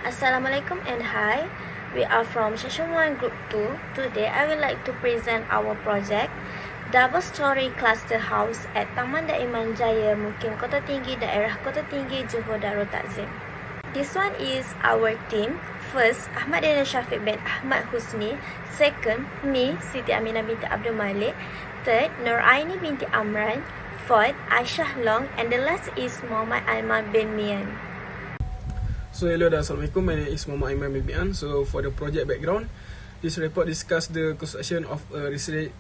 Assalamualaikum and hi. We are from Session 1 Group 2. Today I would like to present our project Double Story Cluster House at Taman Daiman Jaya, Mukim Kota Tinggi, Daerah Kota Tinggi, Johor Darul Takzim. This one is our team. First, Ahmad Daniel Syafiq bin Ahmad Husni. Second, me, Siti Aminah binti Abdul Malik. Third, Nur Aini binti Amran. Fourth, Aisyah Long. And the last is Muhammad Aiman bin Mian. So hello dan assalamualaikum, my name is Muhammad Aiman bin Mian. So for the project background, this report discuss the construction of a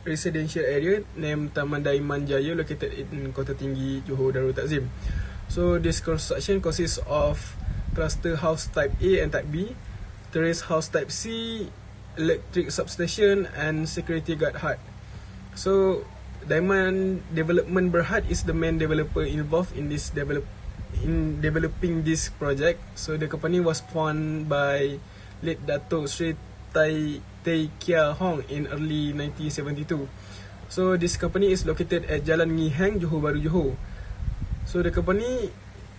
residential area named Taman Daiman Jaya located in Kota Tinggi, Johor Darul Takzim. So this construction consists of cluster house type A and type B, terrace house type C, electric substation and security guard hut. So Daiman Development Berhad is the main developer involved in developing this project. So the company was formed by late Dato Sri Tay Kia Hong in early 1972. So this company is located at Jalan Ngihang, Johor Bahru, Johor. So the company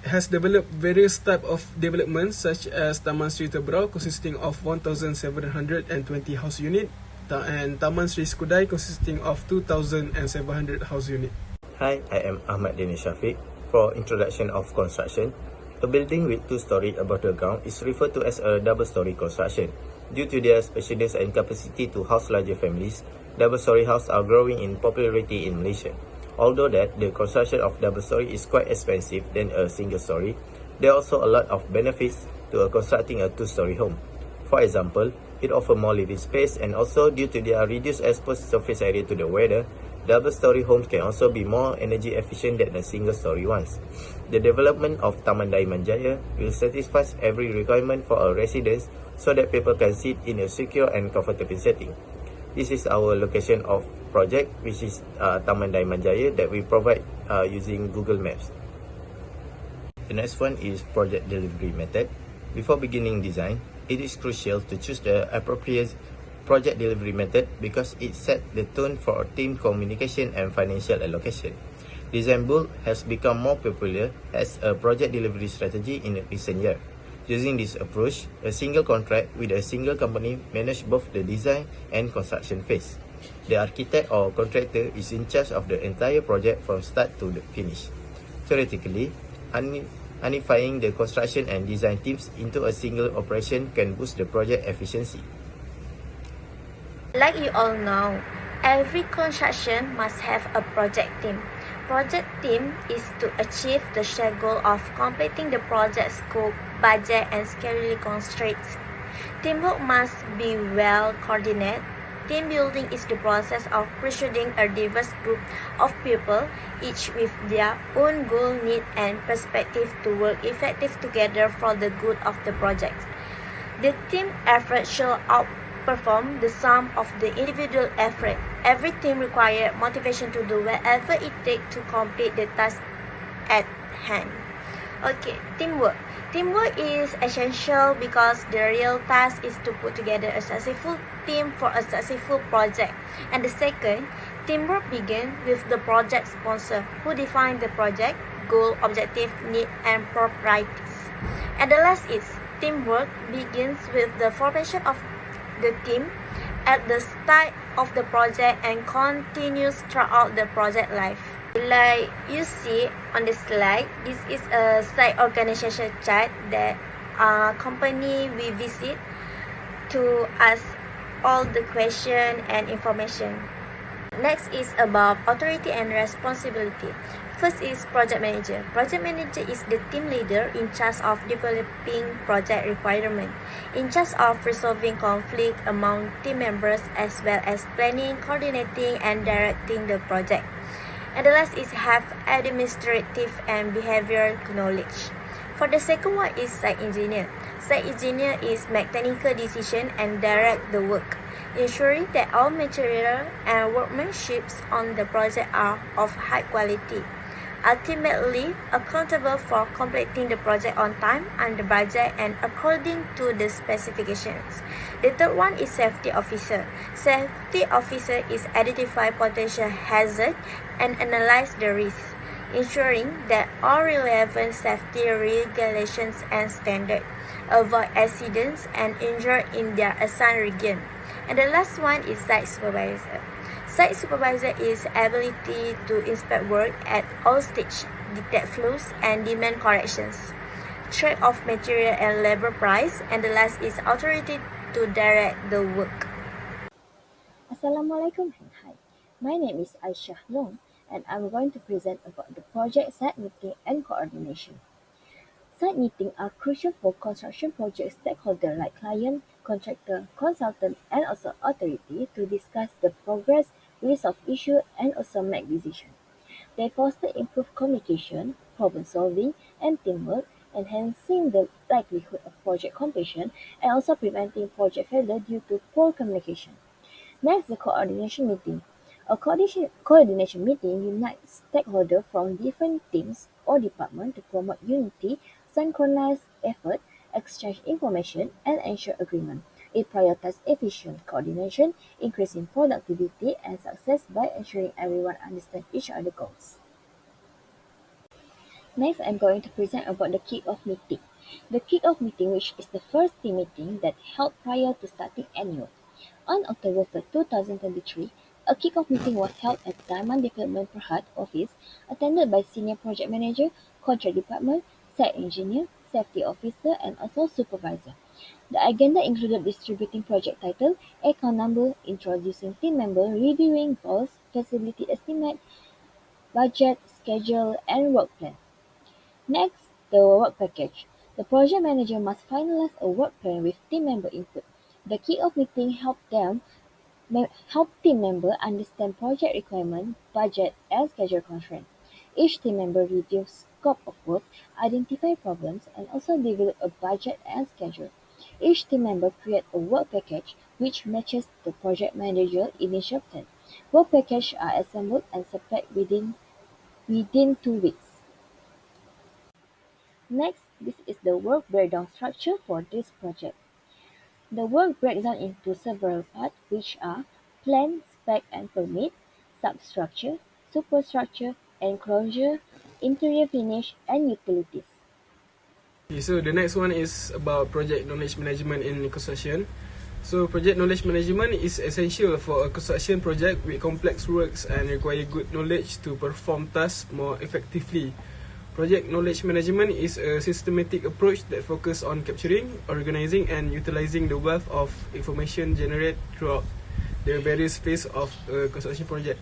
has developed various type of developments such as Taman Sri Tebrau consisting of 1,720 house unit and Taman Sri Skudai consisting of 2,700 house unit. Hi, I am Ahmad Daniel Syafiq. For introduction of construction, a building with two-story above the ground is referred to as a double-story construction. Due to their spaciousness and capacity to house larger families, double-story houses are growing in popularity in Malaysia. Although that the construction of double-story is quite expensive than a single-story, there are also a lot of benefits to constructing a two-story home. For example, it offers more living space, and also due to their reduced exposed surface area to the weather, double-story homes can also be more energy efficient than the single-story ones. The development of Taman Daiman Jaya will satisfy every requirement for a residence so that people can sit in a secure and comfortable setting. This is our location of project, which is Taman Daiman Jaya, that we provide using Google Maps. The next one is project delivery method. Before beginning design, it is crucial to choose the appropriate project delivery method because it sets the tone for team communication and financial allocation. Design build has become more popular as a project delivery strategy in recent years. Using this approach, a single contract with a single company manages both the design and construction phase. The architect or contractor is in charge of the entire project from start to the finish. Theoretically, unifying the construction and design teams into a single operation can boost the project efficiency. Like you all know, every construction must have a project team. Project team is to achieve the shared goal of completing the project scope, budget and scheduling constraints. Teamwork must be well coordinated. Team building is the process of persuading a diverse group of people, each with their own goal, need and perspective to work effectively together for the good of the project. The team effort should outperform the sum of the individual effort. Every team requires motivation to do whatever it takes to complete the task at hand. Okay, teamwork. Teamwork is essential because the real task is to put together a successful team for a successful project. And the second, teamwork begins with the project sponsor who defines the project, goal, objective, need and priorities. And the last is, teamwork begins with the formation of the team at the start of the project and continues throughout the project life. Like you see on the slide, this is a site organization chart that company we visit to ask all the question and information. Next is about authority and responsibility. First is project manager. Project manager is the team leader in charge of developing project requirement, in charge of resolving conflict among team members as well as planning, coordinating and directing the project. And the last is have administrative and behavioral knowledge. For the second one is site engineer. Site engineer is make technical decision and direct the work, ensuring that all material and workmanship on the project are of high quality. Ultimately, accountable for completing the project on time, under budget, and according to the specifications. The third one is safety officer. Safety officer is identify potential hazard and analyze the risk, ensuring that all relevant safety regulations and standards avoid accidents and injury in their assigned region. And the last one is site supervisor. Site supervisor is ability to inspect work at all stages, detect flaws and demand corrections, track of material and labor price, and the last is authority to direct the work. Assalamualaikum and hi. My name is Aisyah Long and I'm going to present about the project site meeting and coordination. Site meetings are crucial for construction project stakeholders like client, contractor, consultant, and also authority to discuss the progress, resolve issues, and also make decisions. They foster improved communication, problem solving, and teamwork, enhancing the likelihood of project completion and also preventing project failure due to poor communication. Next, the coordination meeting. A coordination meeting unites stakeholders from different teams or departments to promote unity, synchronize effort, exchange information, and ensure agreement. It prioritizes efficient coordination, increasing productivity and success by ensuring everyone understands each other's goals. Next, I'm going to present about the kick-off meeting. The kick-off meeting, which is the first team meeting that held prior to starting annual. On October 1, 2023, a kick-off meeting was held at Diamond Development Perhat office, attended by Senior Project Manager, Contract Department, Site Engineer, Safety Officer, and also Supervisor. The agenda included distributing project title, account number, introducing team member, reviewing goals, feasibility estimate, budget, schedule, and work plan. Next, the work package. The project manager must finalize a work plan with team member input. The kick-off meeting helped team member understand project requirement, budget, and schedule constraints. Each team member reviews scope of work, identify problems, and also develop a budget and schedule. Each team member creates a work package which matches the project manager initial plan. Work packages are assembled and supplied within 2 weeks. Next, this is the work breakdown structure for this project. The work breaks down into several parts which are plan, spec and permit, substructure, superstructure, enclosure, interior finish, and utilities. Okay, so the next one is about project knowledge management in construction. So project knowledge management is essential for a construction project with complex works and require good knowledge to perform tasks more effectively. Project knowledge management is a systematic approach that focuses on capturing, organizing, and utilizing the wealth of information generated throughout the various phases of a construction project.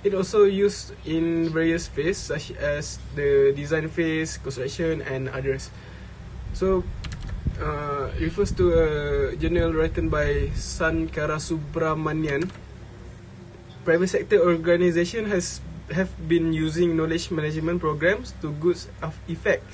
It also used in various phases such as the design phase, construction, and others. So, refers to a journal written by Sankara Subramanian. Private sector organisation have been using knowledge management programs to good effect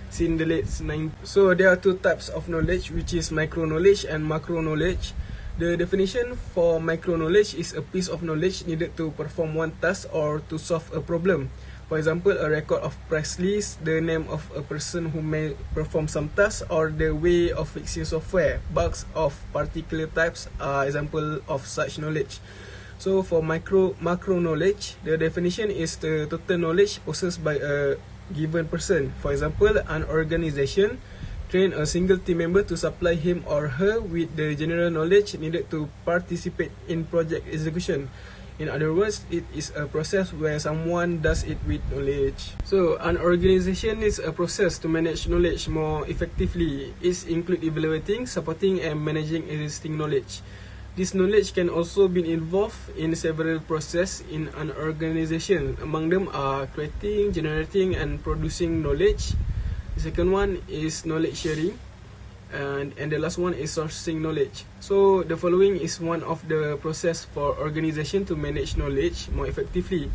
since the late 90s. So there are two types of knowledge, which is micro knowledge and macro knowledge. The definition for micro knowledge is a piece of knowledge needed to perform one task or to solve a problem. For example, a record of price list, the name of a person who may perform some task, or the way of fixing software. Bugs of particular types are example of such knowledge. So for macro knowledge, the definition is the total knowledge possessed by a given person. For example, an organization train a single team member to supply him or her with the general knowledge needed to participate in project execution. In other words, it is a process where someone does it with knowledge. So an organization is a process to manage knowledge more effectively. It includes evaluating, supporting, and managing existing knowledge. This knowledge can also be involved in several processes in an organization. Among them are creating, generating, and producing knowledge. The second one is knowledge sharing. And the last one is sourcing knowledge. So the following is one of the process for organization to manage knowledge more effectively.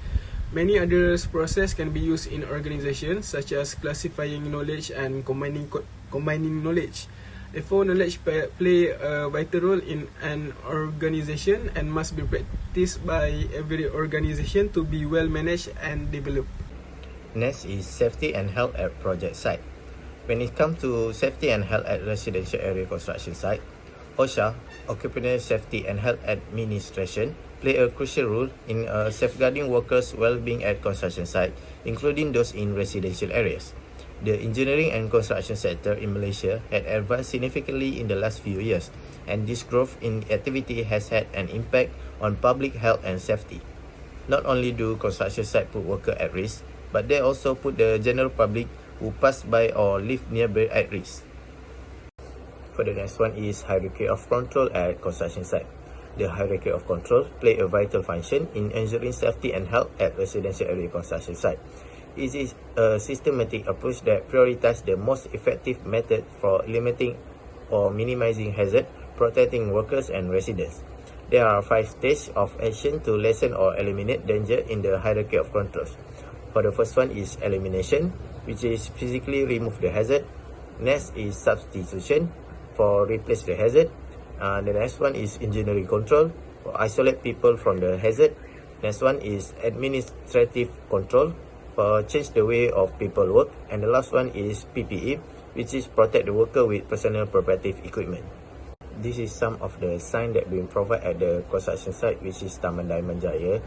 Many other processes can be used in organizations, such as classifying knowledge and combining knowledge. Therefore, knowledge play a vital role in an organization and must be practiced by every organization to be well managed and developed. Next is safety and health at project site. When it comes to safety and health at residential area construction site, OSHA, Occupational Safety and Health Administration, play a crucial role in safeguarding workers' well-being at construction site, including those in residential areas. The engineering and construction sector in Malaysia had advanced significantly in the last few years, and this growth in activity has had an impact on public health and safety. Not only do construction sites put workers at risk, but they also put the general public who pass by or live nearby at risk. For the next one is hierarchy of control at construction site. The hierarchy of control play a vital function in ensuring safety and health at residential area construction site. It is a systematic approach that prioritizes the most effective method for limiting or minimizing hazard, protecting workers and residents. There are 5 stages of action to lessen or eliminate danger in the hierarchy of controls. For the first one is elimination, which is physically remove the hazard. Next is substitution, for replace the hazard. The next one is engineering control, for isolate people from the hazard. Next one is administrative control, for change the way of people work. And the last one is PPE, which is protect the worker with personal protective equipment. This is some of the sign that being provided at the construction site, which is Taman Daiman Jaya.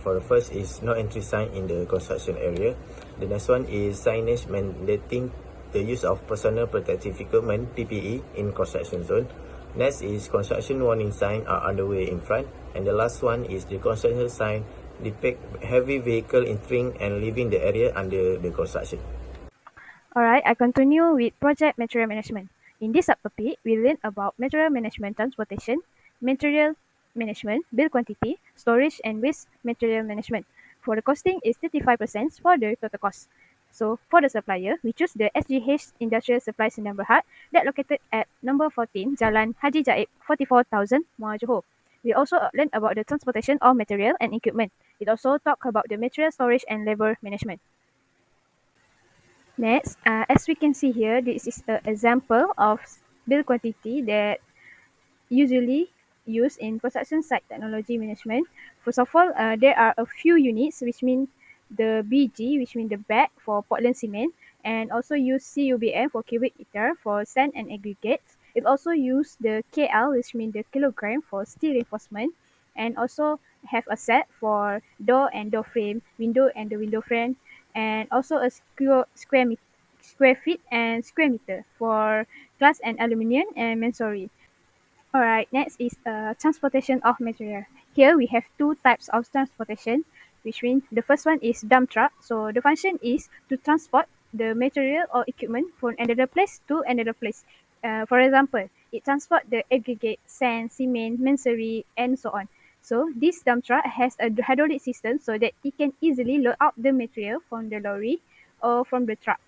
For the first is no entry sign in the construction area. The next one is signage mandating the use of personal protective equipment (PPE) in construction zone. Next is construction warning sign are underway in front, and the last one is the construction sign depict heavy vehicle entering and leaving the area under the construction. Alright, I continue with project material management. In this subtopic, we learn about material management transportation, material management, bill quantity, storage, and waste material management. For the costing is 35% for the total cost. So for the supplier, we choose the SGH Industrial Supply Sdn Bhd that located at number 14 Jalan Haji Jaib 44,000 Muar Johor. We also learn about the transportation of material and equipment. It also talk about the material storage and labor management. Next, as we can see here, this is an example of bill quantity that usually used in construction site technology management. First of all, there are a few units, which mean the BG, which mean the bag for Portland cement, and also use CUBM for cubic meter for sand and aggregates. It also use the KL, which mean the kilogram for steel reinforcement, and also have a set for door and door frame, window and the window frame, and also a square feet and square meter for glass and aluminium and masonry. Alright, next is transportation of material. Here we have 2 types of transportation, which means the first one is dump truck. So the function is to transport the material or equipment from another place to another place. For example, it transport the aggregate, sand, cement, masonry, and so on. So this dump truck has a hydraulic system so that it can easily load out the material from the lorry or from the truck.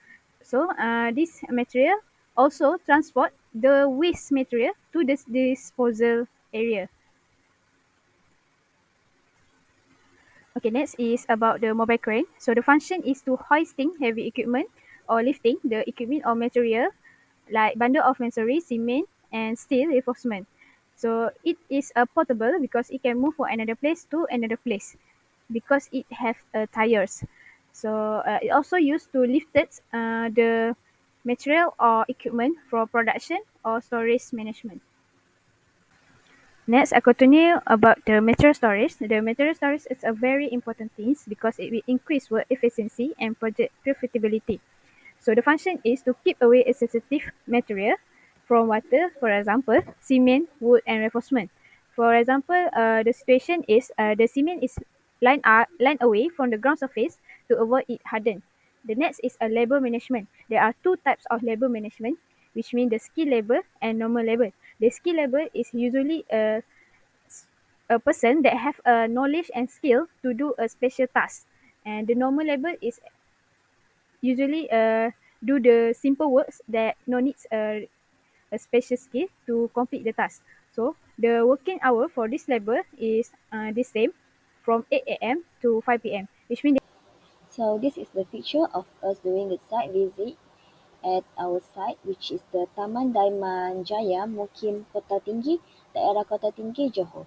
So this material also transport the waste material to the disposal area. Okay, next is about the mobile crane. So the function is to hoisting heavy equipment or lifting the equipment or material like bundle of masonry, cement, and steel reinforcement. So it is portable because it can move from another place to another place because it have tires. So it also used to lift the material or equipment for production or storage management. Next, I continue about the material storage. The material storage is a very important thing because it will increase work efficiency and project profitability. So the function is to keep away excessive material from water, for example, cement, wood, and reinforcement. For example, the situation is the cement is lined away from the ground surface to avoid it harden. The next is a labor management. There are 2 types of labor management, which mean the skill labor and normal labor. The skill labor is usually a person that have a knowledge and skill to do a special task, and the normal labor is usually do the simple works that no needs a special skill to complete the task. So the working hour for this labor is the same from 8 a.m. to 5 p.m., which means So this is the picture of us doing the site visit at our site, which is the Taman Daiman Jaya, Mukim Kota Tinggi, daerah Kota Tinggi, Johor.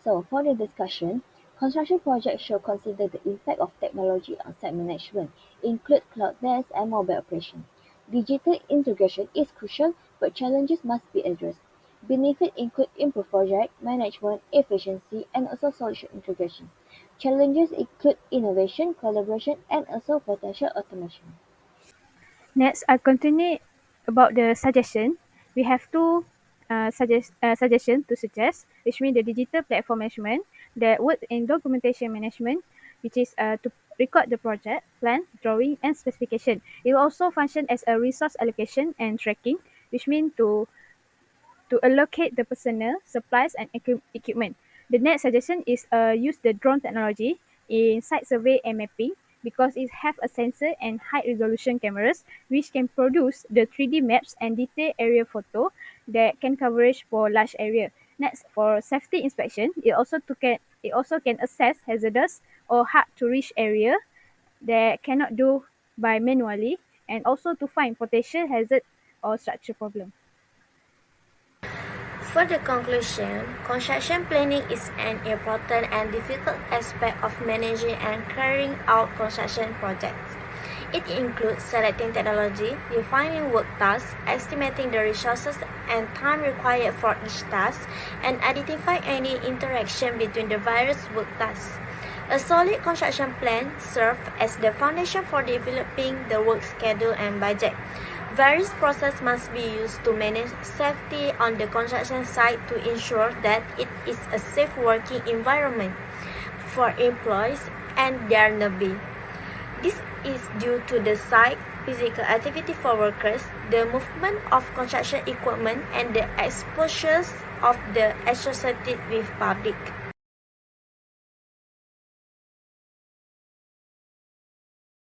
So for the discussion, construction projects should consider the impact of technology on site management, include cloud-based and mobile operation. Digital integration is crucial, but challenges must be addressed. Benefits include improved project management, efficiency, and also solution integration. Challenges include innovation, collaboration, and also potential automation. Next, I'll continue about the suggestion. We have two suggestions to suggest, which means the digital platform management, the work in documentation management, which is to record the project, plan, drawing, and specification. It will also function as a resource allocation and tracking, which means to allocate the personnel, supplies, and equipment. The next suggestion is use the drone technology in site survey and mapping because it have a sensor and high resolution cameras which can produce the 3D maps and detailed area photo that can coverage for large area. Next, for safety inspection, it also can assess hazardous or hard to reach area that cannot do by manually, and also to find potential hazard or structure problem. For the conclusion, construction planning is an important and difficult aspect of managing and carrying out construction projects. It includes selecting technology, defining work tasks, estimating the resources and time required for each task, and identifying any interaction between the various work tasks. A solid construction plan serves as the foundation for developing the work schedule and budget. Various processes must be used to manage safety on the construction site to ensure that it is a safe working environment for employees and their neighbors. This is due to the site, physical activity for workers, the movement of construction equipment, and the exposures of the associated with public.